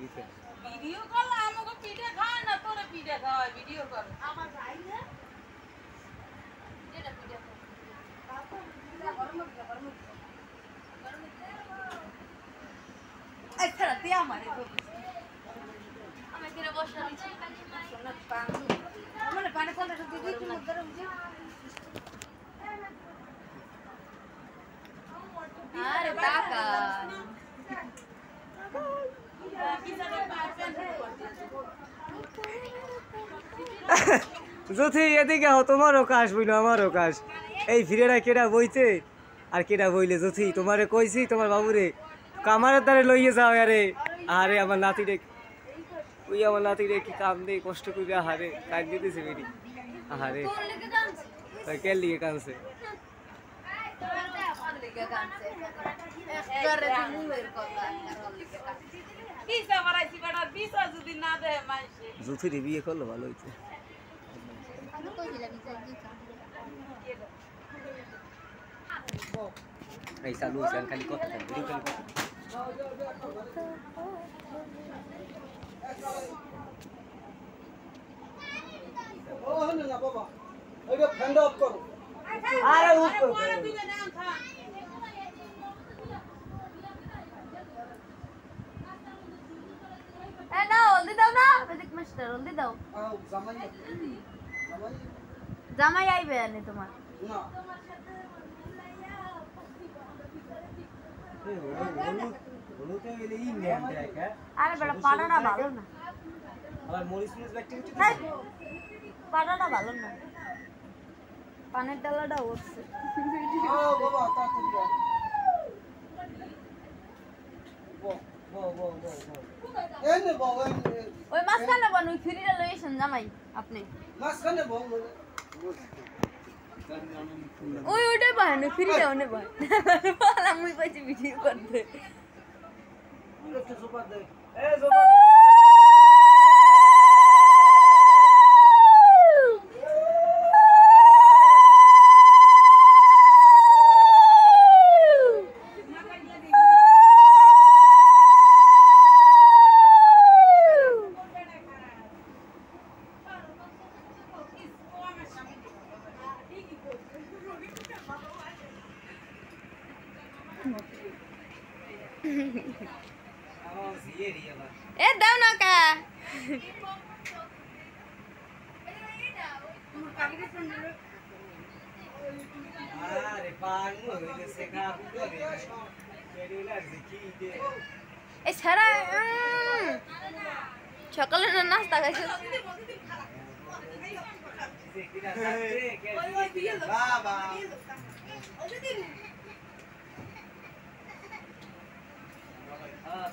video call আমাকে পিঠে খায় না তোরে পিঠে খাওয়ায় ভিডিও কল আমার ভাই না এটা পিঠে বাবা গরম গরম আচ্ছা তে আমারে তো আমি কিরে বসা দিছি সোনা পান মানে পানি ফলটা তো দিই তুমি গরম যে আরে টাকা যদি এদিকে হও তোমারও কাশ বইল আমারও কাশ এই ফিরেরা কেডা বইছে আর কেডা বইলে যদি তোমারে কইছি তোমার বাবুরে কামারের দ্বারে লইয়ে যাও আরে আরে আমার নাতি রে ওই আমার নাতি রে কি কাম দে কষ্ট করে হারে কাজ দিতেছে বেরি আরে কে লিয়ে কানছে জুথি বিয়ে করলো ভালো হয়েছে এই চালু হয়েছে খালি কথা ভিডিও খালি কথা আরে না হলদি দাও না বেদিক মাস্টার হলদি দাও জামাই আইবে আনে তোমার না আরে বড় পাড়াটা ভালো না আবার মরিচ মরিচ ব্যাকটেরিয়া পাড়াটা ভালো না পানের ডালাটা উঠছে ও বাবা তাড়াতাড়ি ওই মাছখানে বন ওই ফিরিটা লইছেন জামাই আপনি মাছখানে বল ওই ওইটাই পায় না ফিরিটা ওনে পায় আমি কইছি ভিডিও করতে একটু সুপার দে এই সুপার এ দাও না কা আরে পান হইলে সেকা করে সেডুলার দেখি দে এই সারা সকালে নাস্তা খাইছো বাবা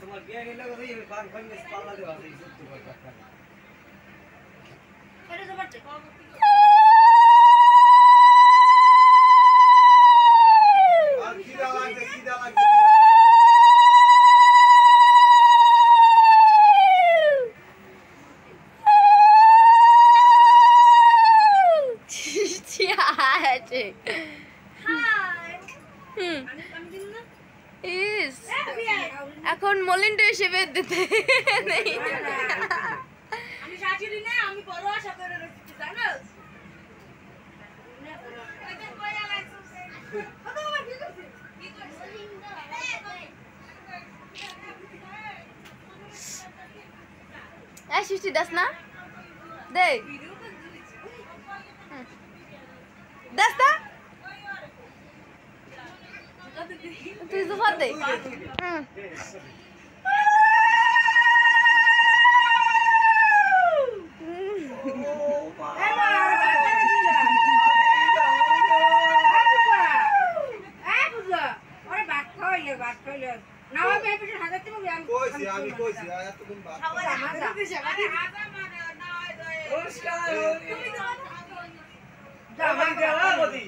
তোমার বিয়ে হইলে ওই পান খাইলে পাল্লা দেওয়া আছে সত্যি কথা এটা জবরদস্ত আর কি দাও এখন মলিন্ড হিসেবে দিতে আমি শাশুড়ি না আমি বড় আশা করে রেখেছি জানো এই সৃষ্টি দাস না দে দাস না তুই তো ফাদ দে আমি কইছি এতদিন বাদ জামাই দেলা বদি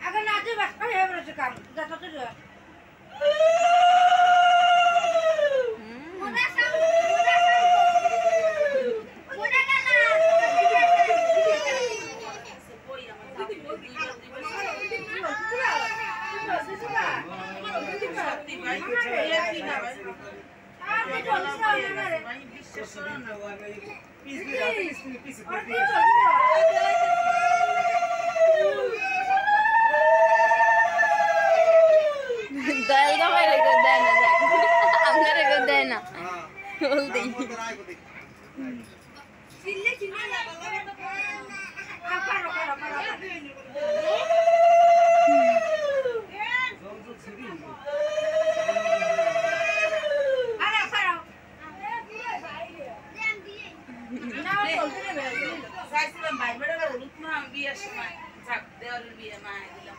আগে নাচে বাস করে বলেছে কাম যত দয়াল দমাই রেখে দেয় না আমরা রেখে দেয় না বলতে ভাই বেড়া হলুদ না বিয়ের সময় দেওয়ালের বিয়ে মা দিলাম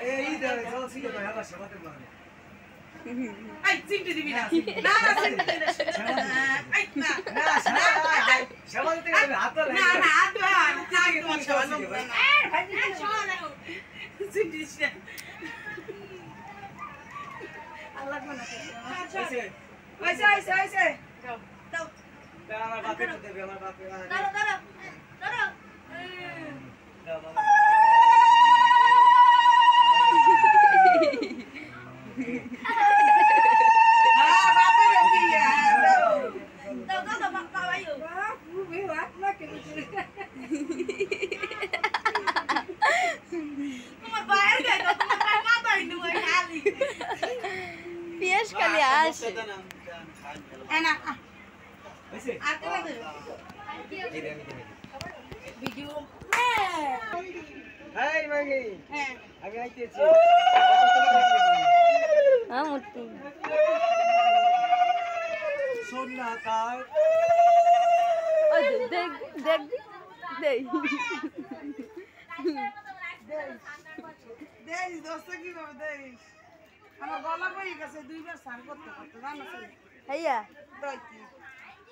এই দেখ জল ছিল না আমার সেবাতে মানে এই চিমটি দিবি না না না চিমটি দিবি না এই না না সেবাতে হাত না না হাত ধোয়া না তোমার সেবা লোক না ভাই চিমটি দিস না আল্লাহ কোন আছে ওইসে যাও যাও আমার বাপে তো দেবে আমার বাপে দাঁড়াও দাঁড়াও দাঁড়াও দাও বাবা হ্যাঁ বাপের বিয়ে দাও দাও দাও দাও বাবা আইও বাপু বে হাত না কেন তোমার বাইরে গেল তোমার পায়ে মাথা ইনু ওই খালি পিয়াস খালি আসে এনা হইছে আর কেন দেবে এই রে আমি দেবে ভিডিও হাই মাগি হ্যাঁ আমি আইতেছি হ্যাঁ মুট্টি শোন না তাই ওই দেখ দেখ দেখ দেখ দোস্ত কি হবে দেখ আমার গলা বই গেছে দুইবার স্নান করতে করতে জানো ভাইয়া দইতি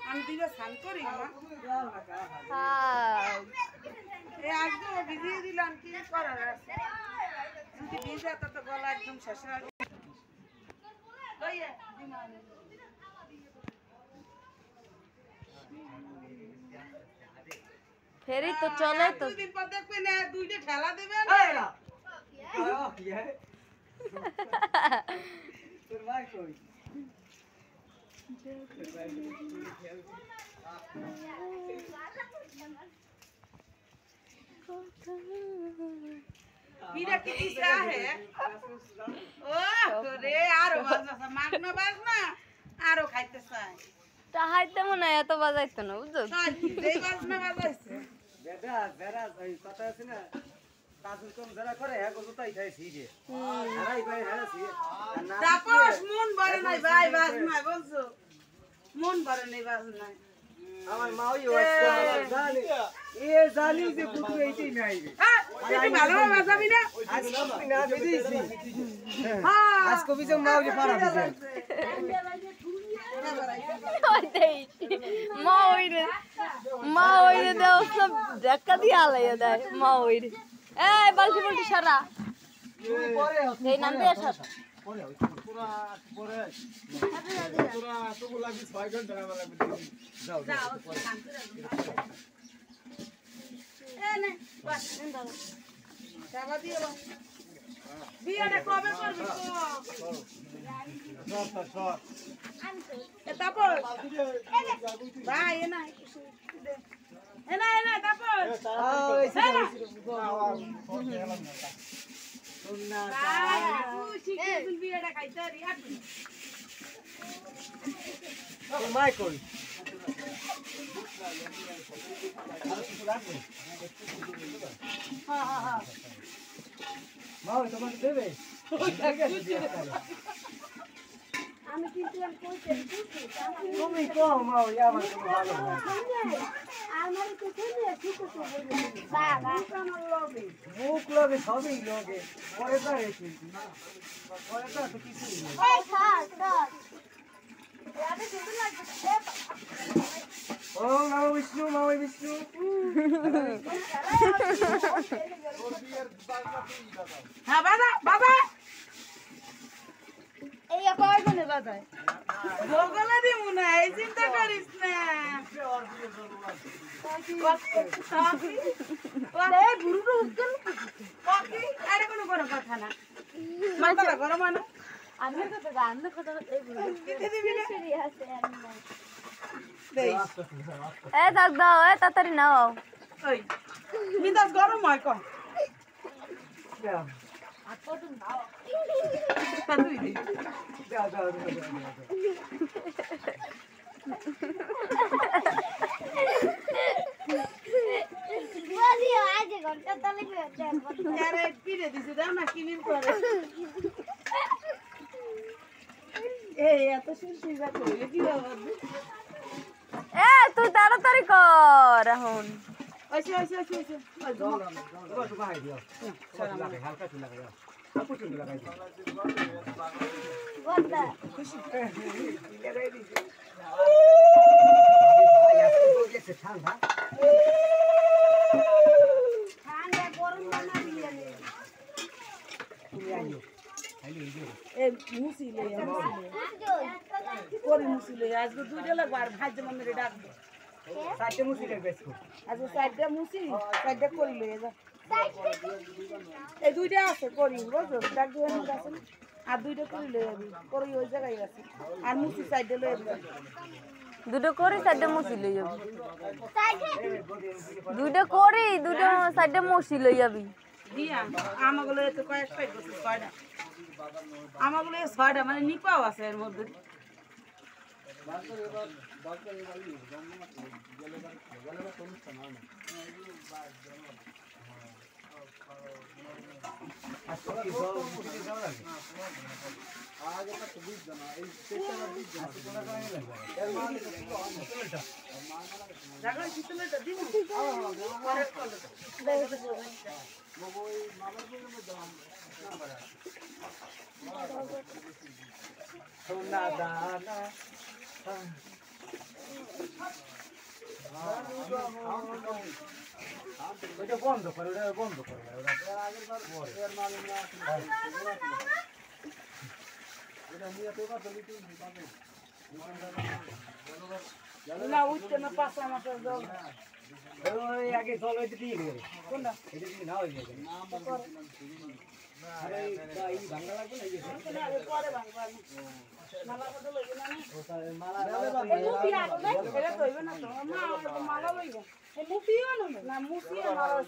আমি দুইবার স্নান করি না হাই এই আজকে ভিজিয়ে দিলাম কি করার আছে যদি ভিজে তো গলা একদম শেষ হয়ে যাবে দইয়ে দিমানে ফেরি তো চলে তো দুদিন পর দেখবে না দুইটা ঠেলা দেবে এই না কি है তোর ভাই কই বিরা কি দিশা হে ও রে আরো বাজনা মাগনা বাজনা আরো খাইতে চাই তাহাইতে মনে হয় এত বাজাইতো না বুঝছো যেই বাজনা বাজাইছে বেটা বেটা এই কথা আছে না কাজু কম যারা করে হ্যাঁ কত তাই খাই সিরে আরাই ভাই হ্যাঁ সিরে তাপস মন ভরে নাই ভাই বাজনা বলছো মন ভরে নাই বাজনা আমার মা ওই জানি এ জানি যে বুঝবে এইটাই নাই রে হ্যাঁ তুই ভালো বাজাবি না আজ না বেরিয়েছি হ্যাঁ আজ কবি যে মা ওই পারা দিছে মা ওইরে দেও সব ধাক্কা দিয়ে আলাইয়া দেয় মা ওইরে এই বালতি বালতি সারা পরে এই নাম দিয়ে সারা পরে পুরা পরে পুরা তো লাগি 6 ঘন্টা লাগবে যাও যাও এ নে বাস দাও টাকা দিয়ে বাস বিয়েটা কবে করবি সর এ তাপস ভাই এ না এ না তাপস ভাই তুই শিখে বিয়েটা খাইতে রি আসবি মাই কই হ্যাঁ হ্যাঁ হ্যাঁ মা তোমাকে দেবে আমি কিন্তু তুমি কম মা ওই আমার কোনো ভালো না আমার তো শুনে ঠিক আছে বাবা আমার লবে মুখ লগে সবই লগে পরে তো রেখে পরে তো কিছুই নেই এই খাস খাস यादे सुंदर लगता है ওম নমো বিষ্ণু নমো বিষ্ণু হ্যাঁ বাবা বাবা এই কয় কোনে বাজায় বগলা দিমু না এই চিন্তা করিস না এই বুড়ো উত্তর ককি আরে কোনো কথা না মাথাটা গরম আনো আন্নার কথা এই বুড়ো দিতে দিবি না সিরিয়াস আছে দেই এ দাও দাও এ তাড়াতাড়ি নাও ওই মিজাজ গরম হয় কম তুই দে আরে পিড়ে দিছে দাও না কিনিন করে এই এত সুন্দর করে কি বাবা এ তুই তাড়াতাড়ি কর এখন আচ্ছা আচ্ছা আচ্ছা আচ্ছা হালকা চুলা লাগাই চুলা লাগাই ঠান্ডা এই মুসিলে করি মুসিলে আজকে দুইটা লাগবে আর ভাজ্য মন্দিরে ডাকবো চারটে মুসি লাগবে আজকে চারটা মুসি চারটা করি লয়ে যা এই দুইটা আছে করি বুঝছো ডাক দিয়ে আছে আর দুইটা করি লয়ে যাবি করি ওই জায়গায় আছে আর মুসি চারটা লয়ে যাবি দুটো করি সাইডে মসি লই যাবি দুটো করি দুটো সাইডে মসি লই যাবি দিয়া আমাগুলো তো কয়েকটাই করছে ছয়টা আমাগুলো ছয়টা মানে নিপাও আছে এর মধ্যে সোনা দানা ওটা বন্ধ করে ওটা বন্ধ করে না উঠতে না পাঁচ মাসের জল ওই আগে জল হইতে দিয়ে দেবে কোনটা এটা দিয়ে না হয়ে যাবে আরে এই ভাঙা লাগবে না পরে ভাঙবা মালা বদল হইবে না মালা এটা তো হইবে না তো মালা লইব মুসিও না মুসি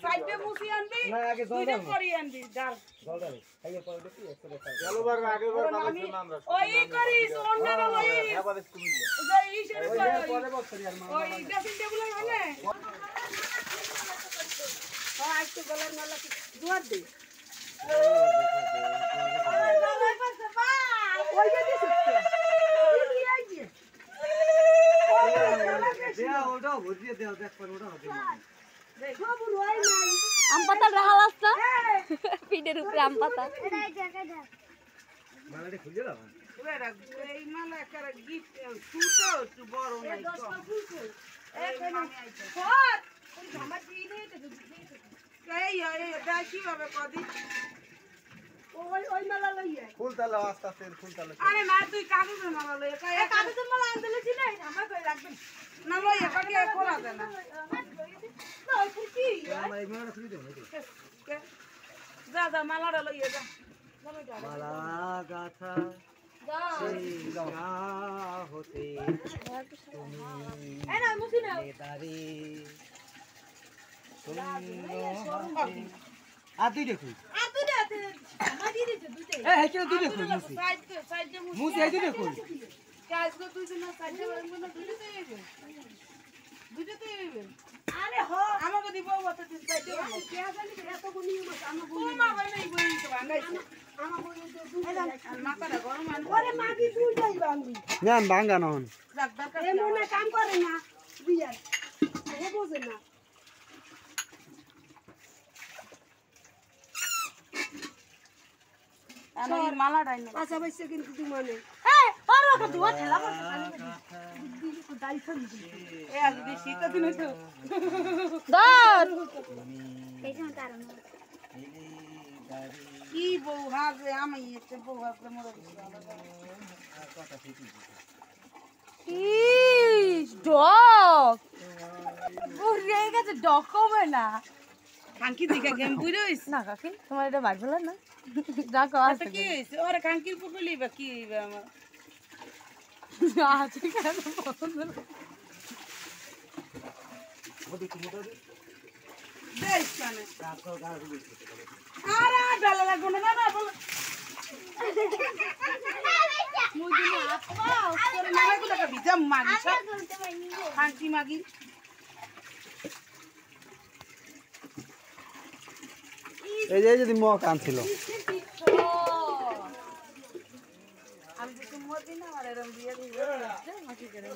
সাইডে মুসি আনবি না আগে জল দুইটা দাও করি আনবি ডাল জল দাও খাইয়ে পরে দেখি একটু দেখা গেলবার আগের বার বানাইছিলাম আমরা ওই করিস অন্যরা ওই এবারে কুমিল্লা ওই ইসের পরে বছর আর মা ওই ড্রেসিং টেবিলের মানে আজকে গলার মালা দুয়ার দে ওই যে দিছিস কি আইছে দেয়া ওটা বুঝিয়ে দেও দেখ পরে ওটা হবে আম পাতা রাহাল আসতা পিঠের উপরে আম পাতা মালাটা খুলে দাও এই মালা একটা গিফট সুতো একটু বড় নাই এই দা কিভাবে কদি ওই মালা লইয়ে ফুল তালা আস্তে আস্তে ফুল তালা আরে না তুই কাগজের মালা লইয়ে কাগজের মালা আনতে লইছি না আমার কই রাখবেন না লইয়ে কাকে করা যায় না না ওই কি মালা এই মালাটা খুলে দাও যা যা মালাটা লইয়ে যা মালা গাথা সেই গা হতে তুমি নেদারে আর দুই দেখুই এই হেকে দুই দেখুই মুসি সাইডে মুসি এই দুই দেখুই কাজগো তুই না সাইডে মানে দুইটাই হইবে দুইটাই হইবে আরে হ আমাকে দিব ওতে তিন সাইডে বানাই কে জানি এত গুনি আমাকে তোমা বানাই বই তো বানাইছে আমাকে মাথাটা গরম আন ওরে মাগি তুই যাই বানবি নেন ভাঙ্গা নহন রাখ দরকার এমন না কাম করে না বিয়ার ও বোঝে না আমি মালাটাই না আচ্ছা বাইছে কিন্তু তুই মানে এই ওর ওকে দুয়া ঠেলা করতে দাই ফেল এ আজ দি শীত দিন তো ধর কি বউ হাজে আমি একটা বউ হাজে মোর ইস ডক ওরে গেছে ডক হবে না খাঙ্কি দিকে গেম বুইরে হইছ না কাকি তোমার এটা বাইর ফেলার না রাখো আচ্ছা কি হইছে ওরে খাঙ্কির পুকুলি বা কি হইবে আমার আছে কেন পছন্দ দেখ কানে আরে ডালা লাগবো না না বল মুই দিন আপা তোর নামে কো টাকা ভিজা মাগি খাঁটি মাগি এই যে যদি মক আনছিল আমি তো মোর দিন আমার এরম বিয়ে দিয়ে মাছি করে